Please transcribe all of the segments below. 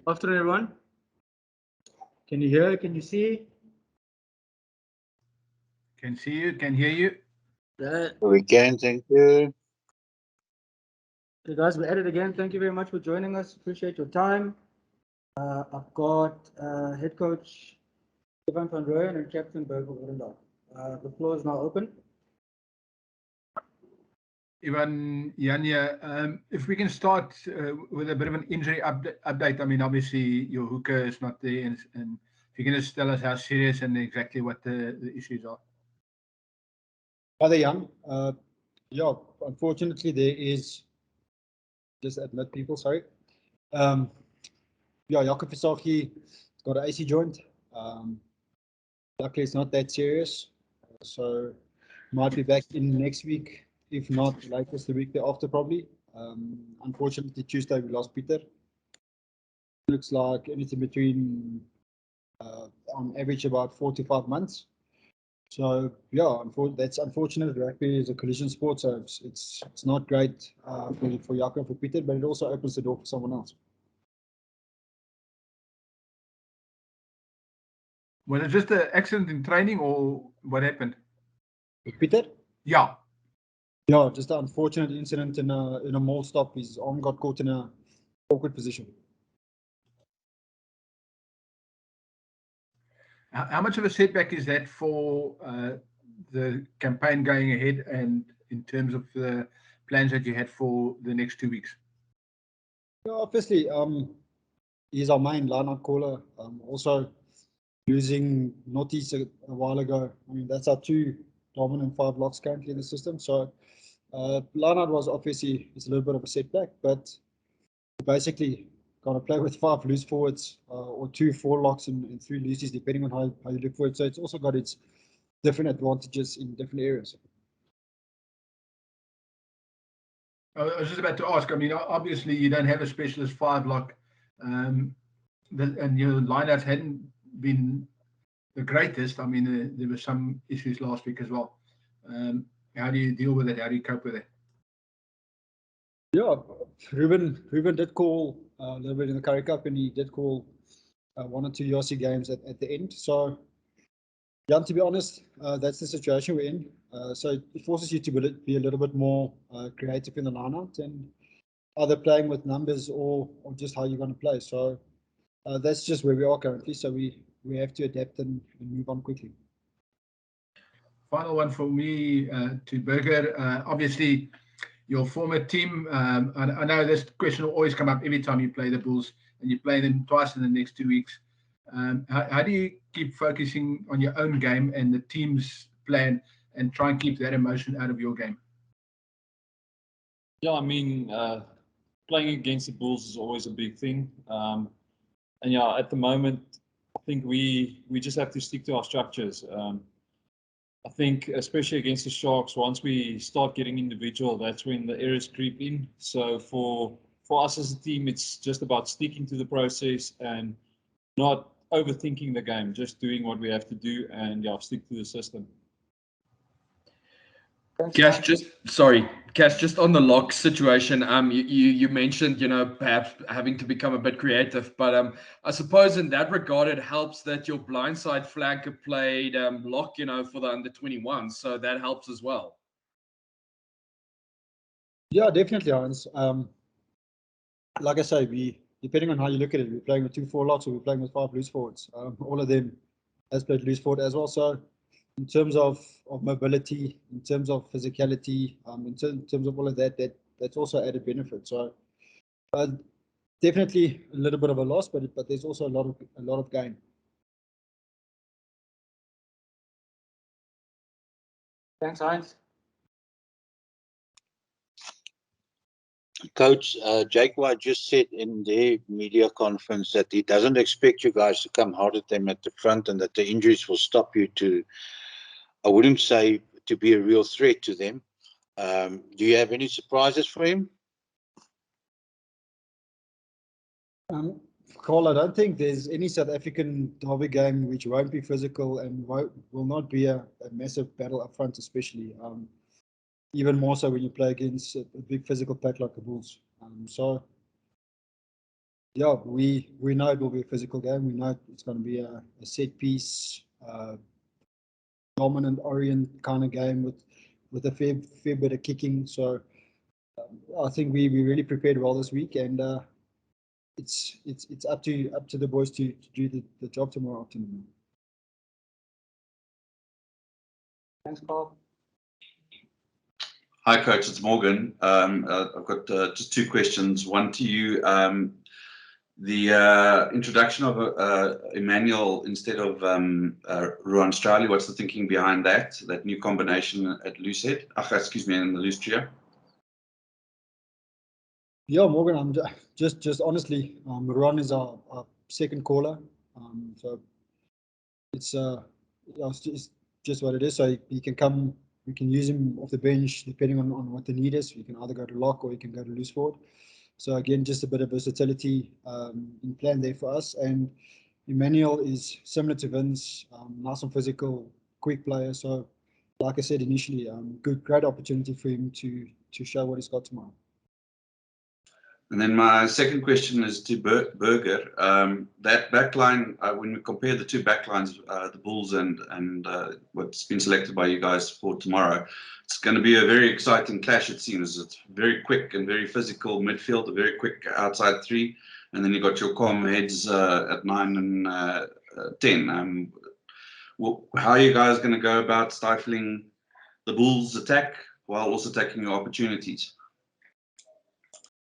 Afternoon, everyone. Can you hear? Can you see? Can see you, can hear you. We can, thank you. Okay, guys, we're at it again. Thank you very much for joining us. Appreciate your time. I've got head coach Stefan van Rooyen and Captain Berger Willendal. The floor is now open. Ivan, Janja, if we can start with a bit of an injury update. I mean, obviously your hooker is not there, and if you can just tell us how serious and exactly what the issues are. Hi there, Jan. Yeah, unfortunately there is, just admit people, sorry. Yeah, Jakob Visagie got an AC joint. Luckily it's not that serious, so might be back in next week, if not latest the week thereafter probably. Unfortunately Tuesday we lost Peter. Looks like anything between on average about 4 to 5 months. So yeah, that's unfortunate. Rugby is a collision sport, so it's not great for Jaco and for Peter, but it also opens the door for someone else. Was it just an accident in training, or what happened? With Peter? Yeah. Yeah, just an unfortunate incident in a mall stop. His arm got caught in a awkward position. How much of a setback is that for the campaign going ahead, and in terms of the plans that you had for the next 2 weeks? Yeah, obviously, he's our main line-out caller. Also, losing Notis a while ago. I mean, that's our two dominant 5 locks currently in the system. So, line-out was obviously it's a little bit of a setback, but basically going to play with 5 loose forwards or 2 4 locks and 3 loosies, depending on how you look for it. So it's also got its different advantages in different areas. I was just about to ask. I mean, obviously you don't have a specialist 5 lock, and your lineouts hadn't been the greatest. I mean, there were some issues last week as well. How do you deal with it? How do you cope with it? Yeah, Ruben did call a little bit in the Currie Cup, and he did call 1 or 2 URC games at the end. So, yeah, to be honest, that's the situation we're in. So it forces you to be a little bit more creative in the lineout and either playing with numbers or just how you're going to play. So that's just where we are currently. So we have to adapt and move on quickly. Final one for me to Berger. Obviously, your former team. I know this question will always come up every time you play the Bulls, and you play them twice in the next 2 weeks. How do you keep focusing on your own game and the team's plan, and try and keep that emotion out of your game? Yeah, I mean, playing against the Bulls is always a big thing. And yeah, at the moment, I think we just have to stick to our structures. I think, especially against the Sharks, once we start getting individual, that's when the errors creep in. So for us as a team, it's just about sticking to the process and not overthinking the game, just doing what we have to do and yeah, stick to the system. Cash, just on the lock situation. You mentioned, perhaps having to become a bit creative, but I suppose in that regard, it helps that your blindside flanker played lock, for the under 21, so that helps as well. Yeah, definitely, Hans. Like I say, depending on how you look at it, we're playing with 2 4 locks, or we're playing with 5 loose forwards. All of them has played loose forward as well. So in terms of mobility, in terms of physicality, in terms of all of that, that's also added benefit. So definitely a little bit of a loss, but there's also a lot of gain. Thanks, Heinz. Coach, Jake White just said in their media conference that he doesn't expect you guys to come hard at them at the front, and that the injuries will stop you to, I wouldn't say to be a real threat to them. Do you have any surprises for him? Carl, I don't think there's any South African derby game which won't be physical and will not be a massive battle up front, especially. Even more so when you play against a big physical pack like the Bulls. So Yeah, we know it will be a physical game. We know it's going to be a set piece, dominant orient kind of game with a fair bit of kicking. So I think we really prepared well this week, and it's up to the boys to do the job tomorrow afternoon. Thanks, Carl. Hi, Coach. It's Morgan. I've got just two questions. One to you. The introduction of Emmanuel instead of Ruan Strali, what's the thinking behind that new combination at loose head? Excuse me, in the loose trio? Yeah, Morgan, I'm just honestly, Ruan is our second caller. So it's just what it is. So he can come, we can use him off the bench depending on what the need is. You can either go to lock or you can go to loose forward. So again, just a bit of versatility in plan there for us. And Emmanuel is similar to Vince, nice and physical, quick player. So like I said initially, great opportunity for him to show what he's got tomorrow. And then my second question is to Burger. That backline, when we compare the two backlines, the Bulls and what's been selected by you guys for tomorrow, it's going to be a very exciting clash, it seems. It's very quick and very physical midfield, a very quick outside three, and then you got your calm heads at 9 and 10. How are you guys going to go about stifling the Bulls' attack while also taking your opportunities?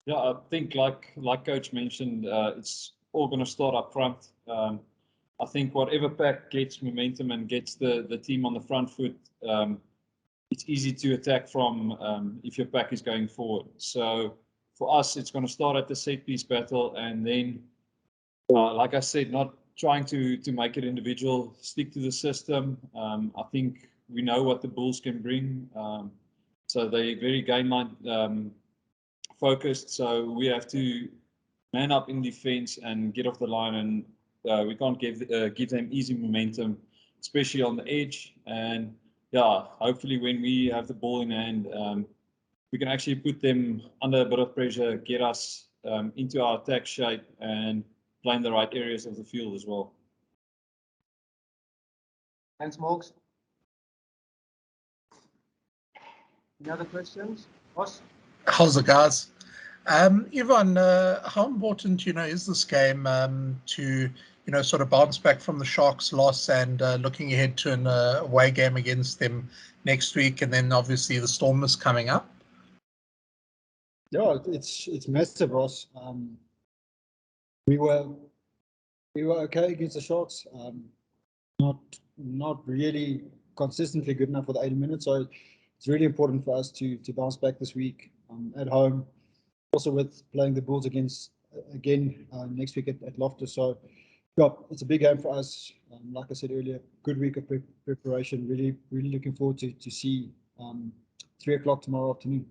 Yeah, I think like Coach mentioned, it's all going to start up front. I think whatever pack gets momentum and gets the team on the front foot, it's easy to attack from if your pack is going forward. So for us, it's going to start at the set piece battle, and then, like I said, not trying to make it individual, stick to the system. I think we know what the Bulls can bring. So they're very game line focused, so we have to man up in defense and get off the line, and we can't give them easy momentum, especially on the edge. And yeah, hopefully when we have the ball in hand, we can actually put them under a bit of pressure, get us into our attack shape and play in the right areas of the field as well. Thanks, Morgs. Any other questions? Ross? How's it, guys? Yvonne, how important, is this game to, sort of bounce back from the Sharks' loss and looking ahead to an away game against them next week, and then obviously the Storm is coming up? Yeah, it's massive, Ross. We were okay against the Sharks. Not really consistently good enough for the 80 minutes. So it's really important for us to bounce back this week at home. Also with playing the Bulls again next week at Loftus. So yeah, it's a big game for us. Like I said earlier, good week of preparation. Really looking forward to see 3 o'clock tomorrow afternoon.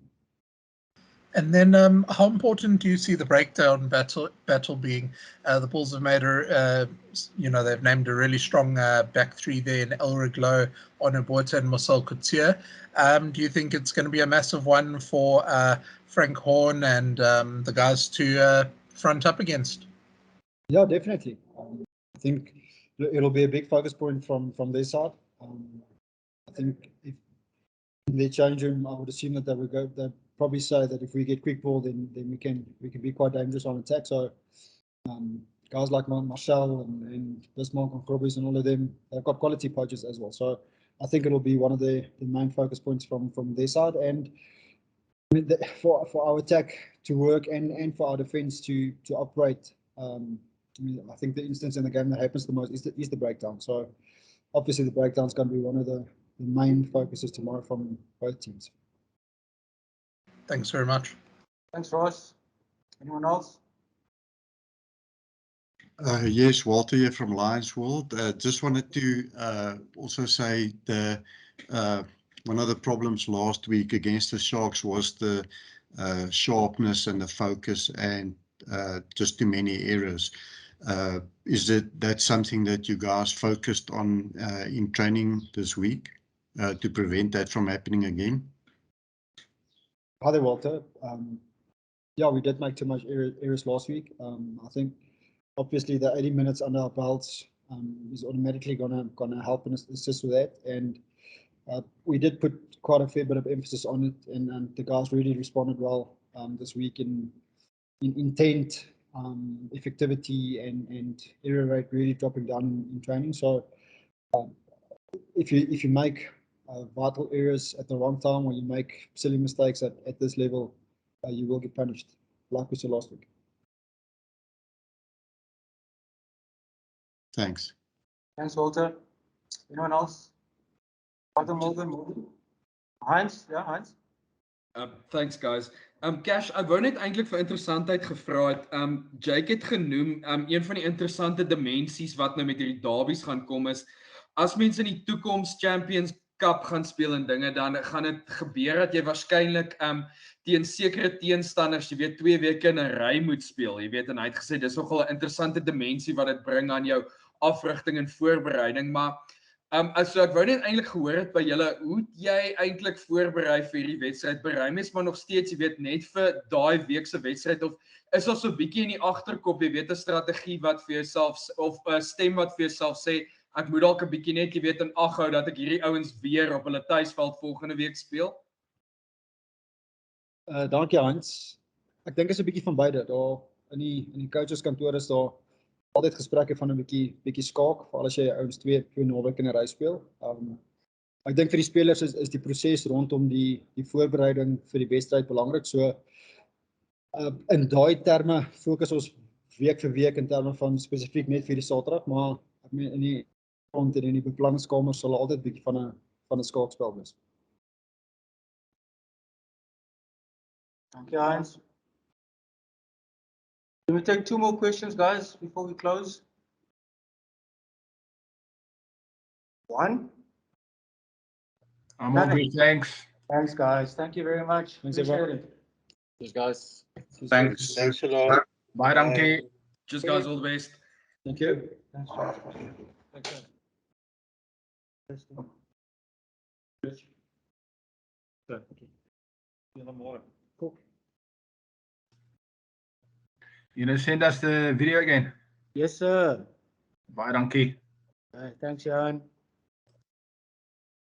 And then how important do you see the breakdown battle being? The Bulls have made they've named a really strong back three there in Elric Lowe, Onabuota and Marcel Couture. Do you think it's going to be a massive one for Frank Horn and the guys to front up against? Yeah, definitely. I think it'll be a big focus point from their side. I think if they change room, I would assume that they'd probably say that if we get quick ball, then we can be quite dangerous on attack. So guys like Marshall and Bismarck and Grobbies and all of them, they've got quality poachers as well. So I think it'll be one of the main focus points from their side. And I mean, for our attack to work and for our defense to operate. I think the instance in the game that happens the most is the breakdown. So obviously the breakdown is going to be one of the main focuses tomorrow from both teams. Thanks very much. Thanks, Ross. Anyone else? Yes, Walter here from Lions World. Just wanted to also say one of the problems last week against the Sharks was the sharpness and the focus and just too many errors. Is that something that you guys focused on in training this week to prevent that from happening again? Hi there, Walter. yeah, we did make too much errors last week. I think obviously the 80 minutes under our belts is automatically gonna help and assist with that. And we did put quite a fair bit of emphasis on it, and the guys really responded well this week in intent, effectivity, and error rate really dropping down in training. So if you make vital errors at the wrong time, or you make silly mistakes at this level, you will get punished, like we saw last week. Thanks. Thanks, Walter. Anyone else? Other Morgan? Heinz? Yeah, Heinz? Thanks guys. Cash, ek wou net eintlik vir interessantheid gevra het. Jake het genoem, een van die interessante dimensies wat nou met hierdie derbies gaan kom is, as mense in die toekoms Champions Cup gaan speel en dinge, dan gaan dit gebeur dat jy waarskynlik teen sekere teenstanders, jy weet, 2 weke in 'n ry moet speel. Jy weet, en hy het gesê dis nogal 'n interessante dimensie wat dit bring aan jou afrigting en voorbereiding, maar so ek wou net eintlik gehoor het by julle, hoe het jy eintlik voorberei vir hierdie wedstryd? Berei mens maar nog steeds, jy weet, net vir daai week se wedstryd, of is daar so 'n bietjie in die agterkop, jy weet, 'n strategie wat vir jouself, of 'n stem wat vir jouself sê, ek moet dalk 'n bietjie net, jy weet, in ag hou dat ek hierdie ouens weer op hulle tuisveld volgende week speel? Dankie Hans. Ek dink is 'n bietjie van beide. Daar in die coaches kantoor is daar altyd gesprekke van 'n bietjie skaak, veral as jy ouens 2 naweke in 'n ry speel. Ek dink vir die spelers is die proses rondom die voorbereiding vir die wedstryd belangrik. So in daai terme fokus ons week vir week in terme van spesifiek net vir die Saterdag, maar ek meen in die grond en in die beplanningskamer sal altyd bietjie van 'n skaakspel wees. Thank you, Heinz. Can we take 2 more questions, guys, before we close? 1? I'm all good, thanks. Thanks, guys. Thank you very much. Thanks, Appreciate everyone. it. Cheers, guys. Thanks. Thanks a lot. Bye, dankie. Just guys, all the best. Thank you. Thanks, George. Cool. You know, send us the video again. Yes, sir. Bye, dankie. Thanks, Jan.